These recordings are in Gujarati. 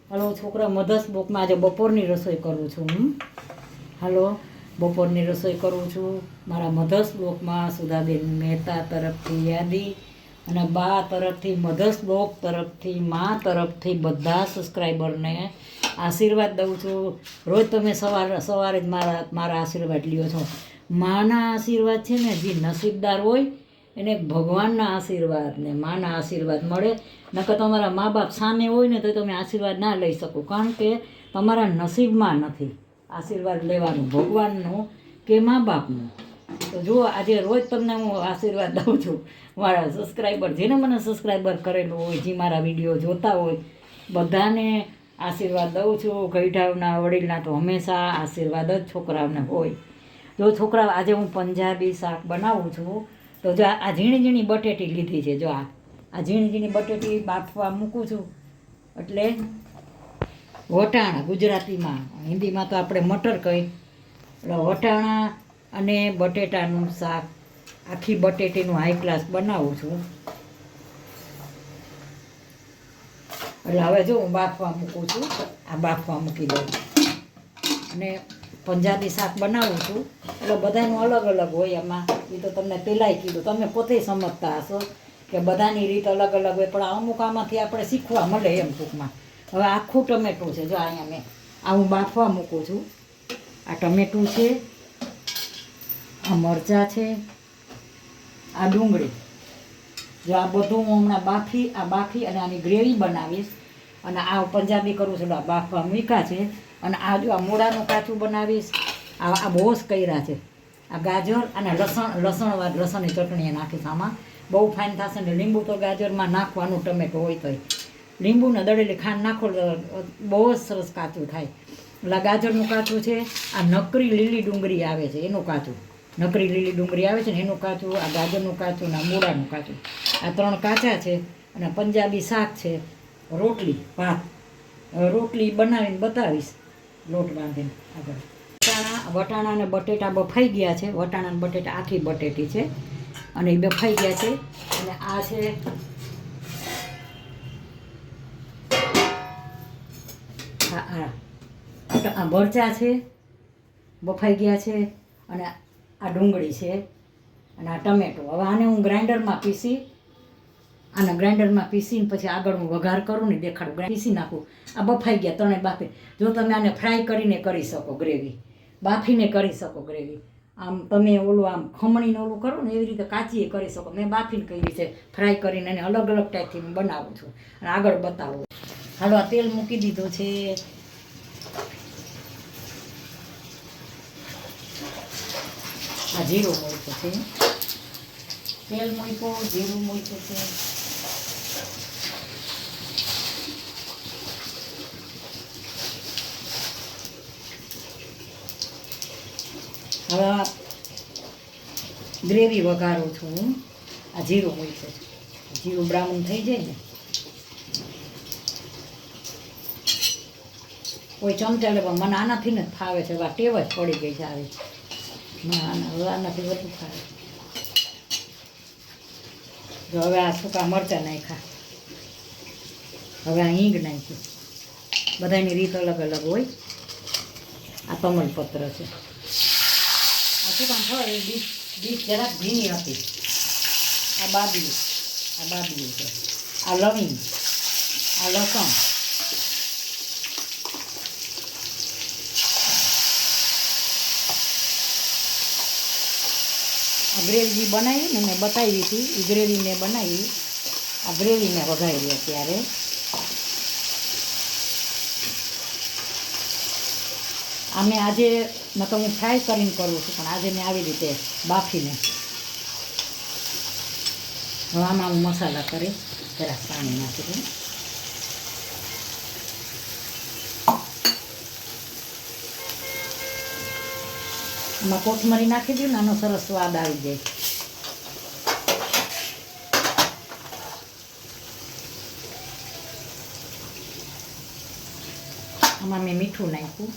હાલો છોકરા મધર્સ બોકમાં આજે બપોરની રસોઈ કરું છું હું. હાલો બપોરની રસોઈ કરું છું મારા મધર્સ બ્લોકમાં સુધાબેન મહેતા તરફથી યાદી અને બા તરફથી મધર્સ બ્લોક તરફથી મા તરફથી બધા સબસ્ક્રાઈબરને આશીર્વાદ દઉં છું. રોજ તમે સવારે જ મારા આશીર્વાદ લ્યો છો. માના આશીર્વાદ છે ને, જે નસીબદાર હોય એને ભગવાનના આશીર્વાદ ને માના આશીર્વાદ મળે. નકર તમારા મા બાપ સામે હોય ને તો તમે આશીર્વાદ ના લઈ શકો, કારણ કે તમારા નસીબમાં નથી આશીર્વાદ લેવાનું ભગવાનનું કે મા બાપનું. તો જુઓ આજે રોજ તમને હું આશીર્વાદ દઉં છું. મારા સબસ્ક્રાઈબર, જેને મને સબસ્ક્રાઈબર કરેલું હોય, જે મારા વિડીયો જોતા હોય, બધાને આશીર્વાદ દઉં છું. ગઈઢાવના વડીલના તો હંમેશા આશીર્વાદ જ છોકરાઓને હોય. જો છોકરા, આજે હું પંજાબી શાક બનાવું છું. તો જો આ ઝીણી ઝીણી બટેટી લીધી છે. જો આ ઝીણી ઝીણી બટેટી બાફવા મૂકું છું. એટલે વટાણા, ગુજરાતીમાં, હિન્દીમાં તો આપણે મટર કહી. એટલે વટાણા અને બટેટાનું શાક, આખી બટેટીનું હાઈ ક્લાસ બનાવું છું. એટલે હવે જો હું બાફવા મૂકું છું. આ બાફવા મૂકી દઉં. અને પંજાબી શાક બનાવું છું એટલે બધાનું અલગ અલગ હોય. એમાં એ તો તમને પહેલાંય કીધું, તમે પોતે સમજતા હશો કે બધાની રીત અલગ અલગ હોય, પણ અમુક આમાંથી આપણે શીખવા મળે એમ ટૂંકમાં. હવે આખું ટમેટું છે. જો અહીંયા મેં હું બાફવા મૂકું છું. આ ટમેટું છે, આ મરચાં છે, આ ડુંગળી. જો આ બધું હું હમણાં બાફી અને આની ગ્રેવી બનાવીશ. અને આ પંજાબી કરું છું, આ બાફવા મૂક્યા છે. અને આ જો આ મૂળાનું કાચું બનાવીશ. આ બોસ કર્યા છે. આ ગાજર અને લસણની ચટણી નાખીશ આમાં. બહુ ફાઇન થશે ને. લીંબુ તો ગાજરમાં નાખવાનું, ટમેટો હોય તોય. લીંબુને દળેલી ખાંડ નાખો બહુ જ સરસ કાચું થાય. એટલે ગાજરનું કાચું છે. આ નકરી લીલી ડુંગળી આવે છે એનું કાચું, નકરી લીલી ડુંગળી આવે છે ને એનું કાચું, આ ગાજરનું કાચું ને આ મૂળાનું કાચું. આ 3 કાચા છે. અને પંજાબી શાક છે, રોટલી ભાત. રોટલી બનાવીને બતાવીશ લોટ બાંધીને આગળ. વટાણા અને બટેટા બફાઈ ગયા છે. વટાણા અને બટેટા આખી બટેટી છે અને એ બફાઈ ગયા છે. અને આ છે આ મરચાં છે, બફાઈ ગયા છે. અને આ ડુંગળી છે અને આ ટમેટો. હવે આને હું ગ્રાઇન્ડરમાં પીસીને પછી આગળ હું વઘાર કરું ને દેખાડું. પીસી નાખું. આ બફાઈ ગયા 3 બાફે. જો તમે આને ફ્રાય કરીને કરી શકો ગ્રેવી, બાફીને કરી શકો ગ્રેવી. આમ તમે આમ ખમણીને કરો ને એવી રીતે કાચીએ કરી શકો. મેં બાફીને કરી છે, ફ્રાય કરીને એને અલગ અલગ ટાઈપથી હું બનાવું છું અને આગળ બતાવું. હાલો આ તેલ મૂકી દીધું છે. આ જીરું મૂક્યું છે, તેલ મૂક્યું, જીરું મૂક્યું છે. હવે ગ્રેવી વઘારું છું હું. આ જીરું મૂક્યું છે. જીરું બ્રાઉન થઈ જાય ને, કોઈ ચમચા લે, પણ મને આનાથી ને ફાવે છે. હવે ટેવ જ પડી ગઈ છે આવી. હવે આનાથી વધુ ફાવે. જો હવે આ સૂકા મરચાં નાખ્યા. હવે આ હિંગ નાખ્યું. બધાની રીત અલગ અલગ હોય. આ કમલપત્ર છે. આ શું કામ ખબર, એ ડીશ જરાક ભીની હતી. આ બાબીયું છે. આ લવિંગ, આ લસણ, આ ગ્રેવી બનાવી ને મેં બતાવી હતી. એ ગ્રેવી મેં બનાવી. આ ગ્રેવી મેં વઘારી અત્યારે. આમે આજે ન તો હું ફ્રાય કરીને કરું છું, પણ આજે મેં આવી રીતે બાફીને. હવે આમાં હું મસાલા કરી જરાક પાણી નાખી દઉં. આમાં કોથમરી નાખી દઉં ને, આનો સરસ સ્વાદ આવી જાય. આમાં મેં મીઠું નાખ્યું,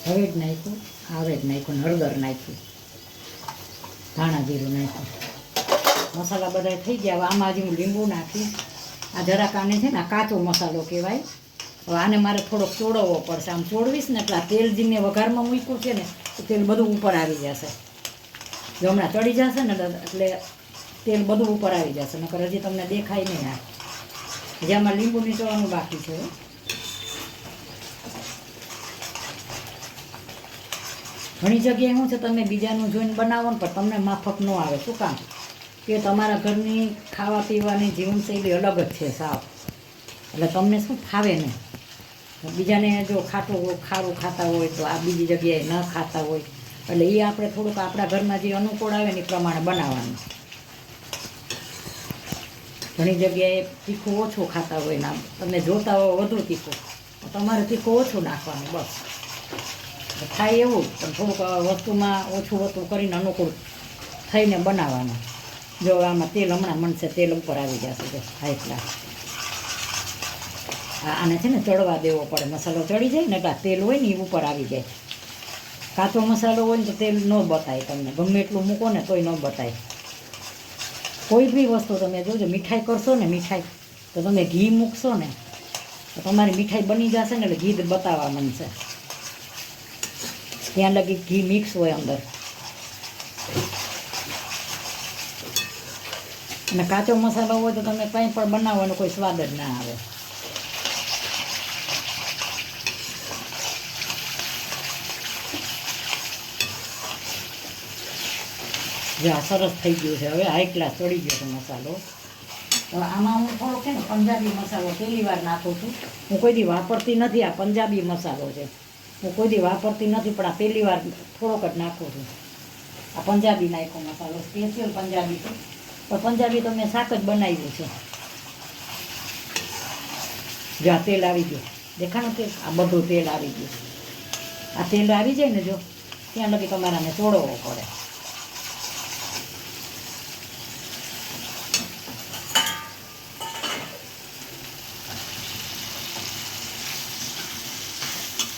હળદ નાખ્યું, હળદર નાખ્યું, ધાણા જીરું નાખ્યું. મસાલા બધા થઈ ગયા. હવે આમાં હજી હું લીંબુ નાખી આ જરાક આને છે ને કાચો મસાલો કહેવાય. હવે આને મારે થોડોક ચોળવવો પડશે. આમ ચોળવીશ ને એટલે આ તેલ જે મેં વઘારમાં મૂક્યું છે ને એ તેલ બધું ઉપર આવી જશે. જો હમણાં ચડી જશે ને એટલે તેલ બધું ઉપર આવી જશે, નકર હજી તમને દેખાય નહીં. આ જે આમાં લીંબુ નીચોવાનું બાકી છે. ઘણી જગ્યાએ શું છે, તમે બીજાનું જોઈને બનાવો ને પણ તમને માફક ન આવે. શું કામ કે તમારા ઘરની ખાવા પીવાની જીવનશૈલી અલગ જ છે સાવ, એટલે તમને શું ફાવે નહીં. બીજાને જો ખારું ખાતા હોય તો આ બીજી જગ્યાએ ન ખાતા હોય, એટલે એ આપણે થોડુંક આપણા ઘરમાં જે અનુકૂળ આવે ને એ પ્રમાણે બનાવવાનું. ઘણી જગ્યાએ તીખું ઓછું ખાતા હોય ને તમે જોતા હો વધુ તીખું, તમારે તીખું ઓછું નાખવાનું બસ. થાય એવું પણ થોડુંક વસ્તુમાં ઓછું કરીને અનુકૂળ થઈને બનાવવાનું. જો આમાં તેલ હમણાં મળશે, તેલ ઉપર આવી જશે. જો હાઈ ક્લાસ આને છે ને ચડવા દેવો પડે. મસાલો ચડી જાય ને એટલે તેલ હોય ને એ ઉપર આવી જાય. કાચો મસાલો હોય ને તો તેલ ન બતાય તમને, ગમે એટલું મૂકો ને તોય ન બતાય. કોઈ બી વસ્તુ તમે જોજો, મીઠાઈ કરશો ને મીઠાઈ તો તમે ઘી મૂકશો ને તો તમારી મીઠાઈ બની જશે ને એટલે ઘી બતાવવા માંડશે. ત્યાં લગી ઘી મિક્સ હોય અંદર. અને કાચો મસાલો હોય તો તમે કંઈ પણ બનાવવાનો કોઈ સ્વાદ જ ના આવે. જો આ સરસ થઈ ગયું છે. હવે હાઈ ક્લાસ ચડી ગયો છે મસાલો. હવે આમાં હું થોડો છે ને પંજાબી મસાલો પહેલી વાર નાખું છું. હું કોઈ દી વાપરતી નથી. આ પંજાબી મસાલો છે, હું કોઈ દી વાપરતી નથી, પણ આ પહેલી વાર થોડોક જ નાખું છું. આ પંજાબી નાખ્યો મસાલો, સ્પેશિયલ પંજાબી છે. પણ પંજાબી તો મેં શાક જ બનાવ્યું છે. જો આ તેલ આવી ગયું, દેખાણું તેલ, આ બધું તેલ આવી ગયું. આ તેલ આવી જાય ને જો ત્યાં લગી તમારે આને ચોળવવો પડે.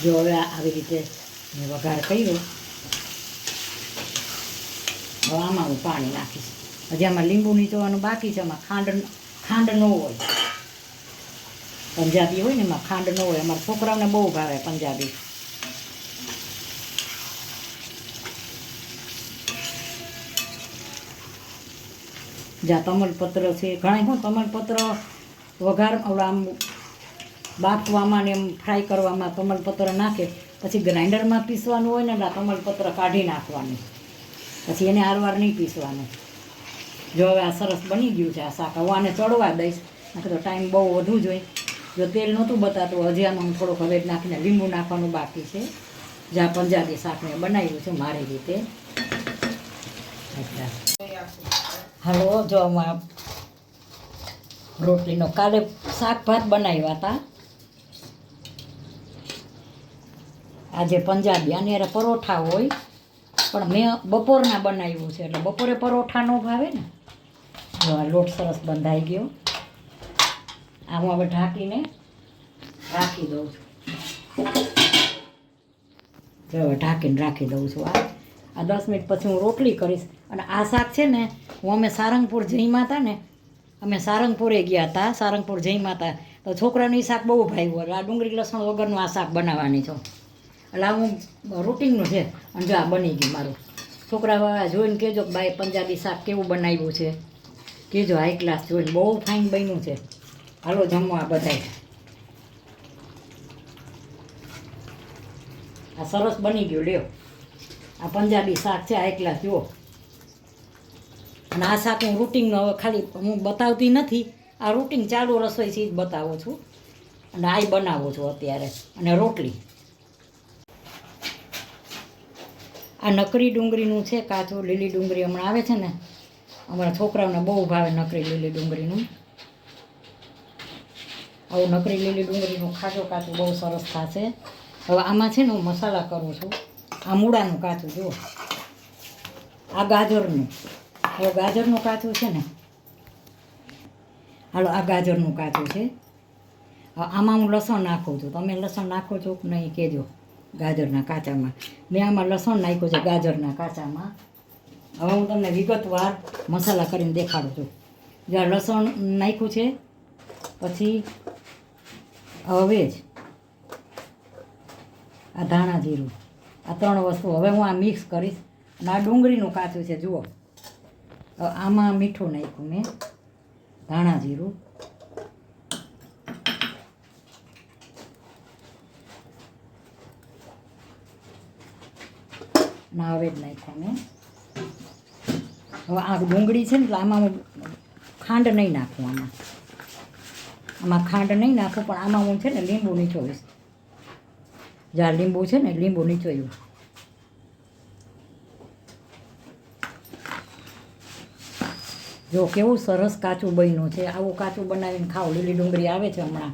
જો હવે આવી રીતે મેં વઘાર કર્યો. હવે આમાં હું પાણી નાખીશ. હજી આમાં લીંબુ નીચોવાનું બાકી છે. આમાં ખાંડ ન હોય. પંજાબી હોય ને એમાં ખાંડ ન હોય. અમારા છોકરાઓને બહુ ભાવે પંજાબી. જ્યાં તમલપત્ર છે, ઘણા શું તમલપત્ર વઘાર આમ બાફવામાં ને એમ ફ્રાય કરવામાં તમલપત્ર નાખે, પછી ગ્રાઇન્ડરમાં પીસવાનું હોય ને એટલે તમલપત્ર કાઢી નાખવાનું, પછી એને આરવાર નહીં પીસવાનું. જો હવે આ સરસ બની ગયું છે આ શાક. હવે આને ચડવા દઈશ, નાખે તો ટાઈમ બહુ વધુ જોઈએ. જો તેલ નહોતું બતાતું, હજી આમાં હું થોડોક હવે નાખીને લીંબુ નાખવાનું બાકી છે. જ્યાં પંજાબી શાક મેં બનાવ્યું છે મારી રીતે. હાલો, જો આમાં રોટલીનો કાલે શાક ભાત બનાવ્યા હતા. આજે પંજાબી આની અરે પરોઠા હોય, પણ મેં બપોરના બનાવ્યું છે એટલે બપોરે પરોઠા ન ભાવે ને. જો આ લોટ સરસ બંધાઈ ગયો. આ હું હવે ઢાંકીને રાખી દઉં છું. જો હવે ઢાંકીને રાખી દઉં છું. આ 10 મિનિટ પછી હું રોટલી કરીશ. અને આ શાક છે ને, અમે સારંગપુર જઈમાં હતા ને, અમે સારંગપુરે ગયા હતા. સારંગપુર જઈમાં હતા તો છોકરાનું શાક બહુ ભાવ્યું. આ ડુંગળી લસણ વગરનું આ શાક બનાવવાની છું. એટલે હું રૂટિનનું છે. અને જો આ બની ગયું મારું. છોકરા જોઈને કહેજો કે બાઈ પંજાબી શાક કેવું બનાવ્યું છે, કહેજો. હાઈ ક્લાસ જોઈને બહુ ફાઇન બન્યું છે. હાલો જમવા બધાય. આ સરસ બની ગયું. લ્યો, આ પંજાબી શાક છે હાઈ ક્લાસ. જુઓ, અને આ શાક હું રૂટિનનો હવે ખાલી હું બતાવતી નથી. આ રૂટિન ચાલુ રસોઈ છે જ બતાવું છું. અને આ બનાવું છું અત્યારે. અને રોટલી આ નકરી ડુંગળીનું છે, કાચું લીલી ડુંગળી હમણાં આવે છે ને, અમારા છોકરાઓને બહુ ભાવે નકરી લીલી ડુંગળીનું. આવું નકરી લીલી ડુંગળીનું ખાટું કાચું બહુ સરસ થશે. હવે આમાં છે ને હું મસાલા કરું છું. આ મૂળાનું કાચું જુઓ, આ ગાજરનું. હવે ગાજરનું કાચું છે ને, હાલો આ ગાજરનું કાચું છે. આમાં હું લસણ નાખું છું. તમે લસણ નાખો છો કે નહીં કહેજો. ગાજરના કાચામાં મેં આમાં લસણ નાખ્યું છે. ગાજરના કાચામાં હવે હું તમને વિગતવાર મસાલા કરીને દેખાડું છું. જ્યાં લસણ નાખ્યું છે, પછી હવે જ આ ધાણા જીરું, આ 3 વસ્તુ હવે હું આ મિક્સ કરીશ. અને આ ડુંગળીનું કાચું છે જુઓ. આમાં મીઠું નાખ્યું મેં, ધાણા જીરું, ના હવે જ નાખ્યા મેં. હવે આ ડુંગળી છે ને એટલે આમાં હું ખાંડ નહીં નાખું. આમાં ખાંડ નહીં નાખું, પણ આમાં હું છે ને લીંબુ નીચોવીશ. જ્યાં લીંબુ છે ને લીંબુ નીચોયું. જો કેવું સરસ કાચું બન્યું છે. આવું કાચું બનાવીને ખાઓ. લીલી ડુંગળી આવે છે હમણાં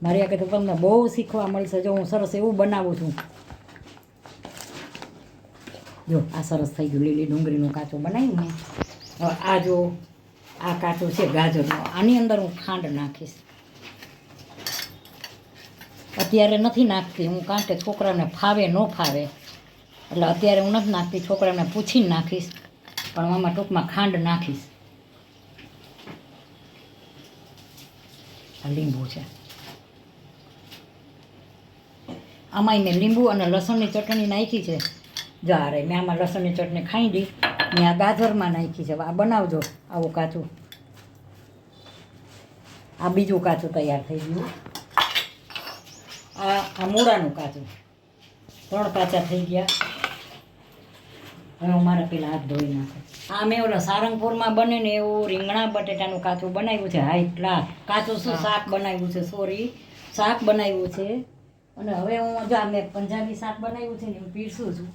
મારી આગળ, તો તમને બહુ શીખવા મળશે. જો હું સરસ એવું બનાવું છું. જો આ સરસ થઈ ગયું, લીલી ડુંગળીનું કાચું બનાવ્યું ને. હવે આ જો આ કાચું છે ગાજરનું, આની અંદર હું ખાંડ નાખીશ. અત્યારે નથી નાખતી હું, કારણ કે છોકરાને ફાવે ન ફાવે એટલે અત્યારે હું નથી નાખતી. છોકરાને પૂછીને નાખીશ, પણ આમાં ટૂંકમાં ખાંડ નાખીશ. આ લીંબુ છે, આમાંય મેં લીંબુ અને લસણની ચટણી નાખી છે. જા રે મેં આમાં લસણની ચટણી ખાઈ દી. મેં આ ગાજરમાં નાખી છે. આ બનાવજો આવું કાચું. આ બીજું કાચું તૈયાર થઈ ગયું. આ મૂળાનું કાચું, 3 કાચા થઈ ગયા. હવે હું મારે પેલા હાથ ધોઈ નાખું. આ મેં ઓલા સારંગપુરમાં બને ને એવું રીંગણા બટેટાનું કાચું બનાવ્યું છે. હા એટલા કાચું શું શાક બનાવ્યું છે, સોરી શાક બનાવ્યું છે. અને હવે હું જો મેં પંજાબી શાક બનાવ્યું છે ને હું પીરસું છું.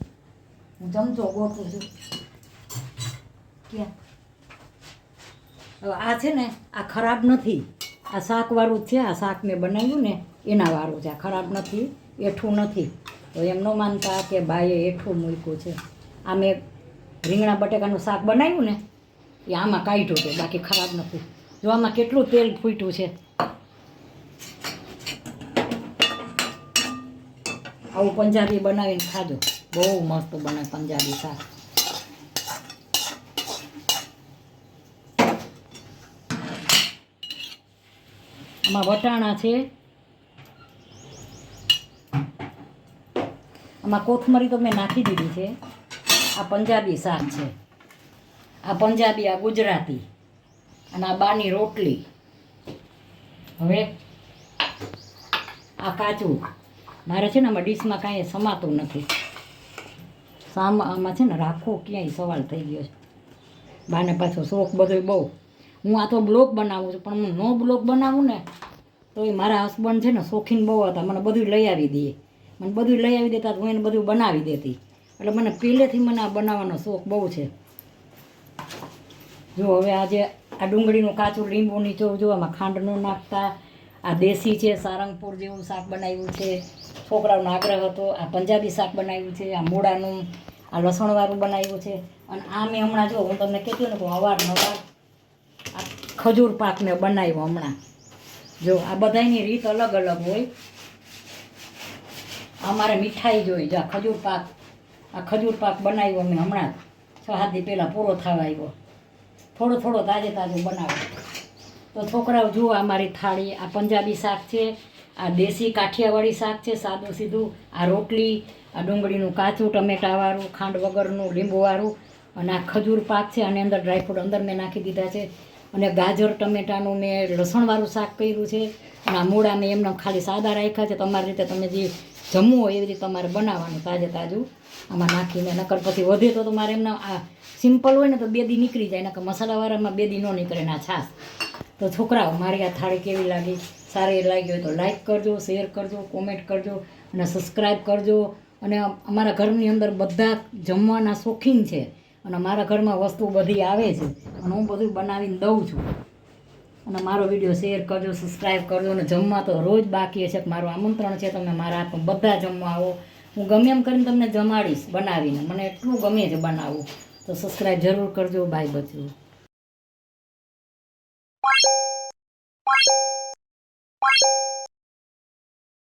હું ચમચો ગોઠું છું. ક્યાં હવે આ છે ને આ ખરાબ નથી. આ શાકવાળું જ છે. આ શાક મેં બનાવ્યું ને એના વાળું છે. આ ખરાબ નથી, એઠું નથી. તો એમ ન માનતા કે બાઈએ એઠું મૂક્યું છે. આ મેં રીંગણા બટેકાનું શાક બનાવ્યું ને એ આમાં કાઢ્યું છે, બાકી ખરાબ નથી. જો આમાં કેટલું તેલ ફૂટ્યું છે. આવું પંજાબી બનાવીને ખાજો, બહુ મસ્ત બને પંજાબી શાક. આમાં વટાણા છે, આમાં કોથમરી તો મેં નાખી દીધી છે. આ પંજાબી શાક છે. આ પંજાબી, આ ગુજરાતી, અને આ બાની રોટલી. હવે આ કાચું મારે છે ને આમાં ડીશમાં કાંઈ સમાતું નથી. આમાં છે ને રાખો ક્યાંય સવાલ થઈ ગયો છે. બાને પાછો શોખ બધો બહુ. હું આ તો બ્લોગ બનાવું છું, પણ હું નો બ્લોગ બનાવું ને તો એ મારા હસબન્ડ છે ને શોખીન બહુ હતા. મને બધું લઈ આવી દે. મને બધું લઈ આવી દેતા, હું એને બધું બનાવી દેતી. એટલે મને પહેલેથી મને આ બનાવવાનો શોખ બહુ છે. જો હવે આજે આ ડુંગળીનું કાચું લીંબુ નીચો, જો આમાં ખાંડ ન નાખતા. આ દેશી છે, સારંગપુર જેવું શાક બનાવ્યું છે. છોકરાઓનો આગ્રહ હતો. આ પંજાબી શાક બનાવ્યું છે. આ મૂળાનું, આ લસણવાળું બનાવ્યું છે. અને આ મેં હમણાં જો હું તમને કહેતી ને કે અવારનવાર આ ખજૂર પાક મેં બનાવ્યો હમણાં. જો આ બધાની રીત અલગ અલગ હોય. અમારે મીઠાઈ જોઈ જો ખજૂર પાક. આ ખજૂર પાક બનાવ્યો મેં હમણાં 6-7 દી પહેલાં પૂરો થવા આવ્યો. થોડો થોડો તાજે તાજો બનાવો. તો છોકરાઓ જુઓ આ મારી થાળી. આ પંજાબી શાક છે, આ દેશી કાઠિયાવાડી શાક છે સાદું સીધું. આ રોટલી, આ ડુંગળીનું કાચું ટમેટાવાળું, ખાંડ વગરનું, લીંબુવાળું. અને આ ખજૂર પાક છે. આની અંદર ડ્રાયફ્રૂટ અંદર મેં નાખી દીધા છે. અને ગાજર ટમેટાનું મેં લસણવાળું શાક કર્યું છે. અને આ મૂળા મેં એમને ખાલી સાદા રાખ્યા છે. તમારી રીતે તમે જે જમવું હોય એવી રીતે તમારે બનાવવાનું તાજે તાજું આમાં નાખીને. નકર પછી વધે તો તમારે એમને આ સિમ્પલ હોય ને તો 2 દી નીકળી જાય. નકર મસાલાવાળામાં 2 દી ન નીકળે ના છાશ. તો છોકરાઓ મારી આ થાળી કેવી લાગી? સારી લાગી હોય તો લાઈક કરજો, શેર કરજો, કોમેન્ટ કરજો અને સબસ્ક્રાઈબ કરજો. અને અમારા ઘરની અંદર બધા જમવાના શોખીન છે. અને મારા ઘરમાં વસ્તુ બધી આવે છે અને હું બધું બનાવીને દઉં છું. અને મારો વિડીયો શેર કરજો, સબસ્ક્રાઈબ કરજો. અને જમવા તો રોજ બાકી છે. મારું આમંત્રણ છે, તમે મારા હાથમાં બધા જમવા આવો. હું ગમે એમ કરીને તમને જમાડીશ બનાવીને. મને એટલું ગમે છે બનાવવું. તો સબસ્ક્રાઈબ જરૂર કરજો. બાય બચ્ચું.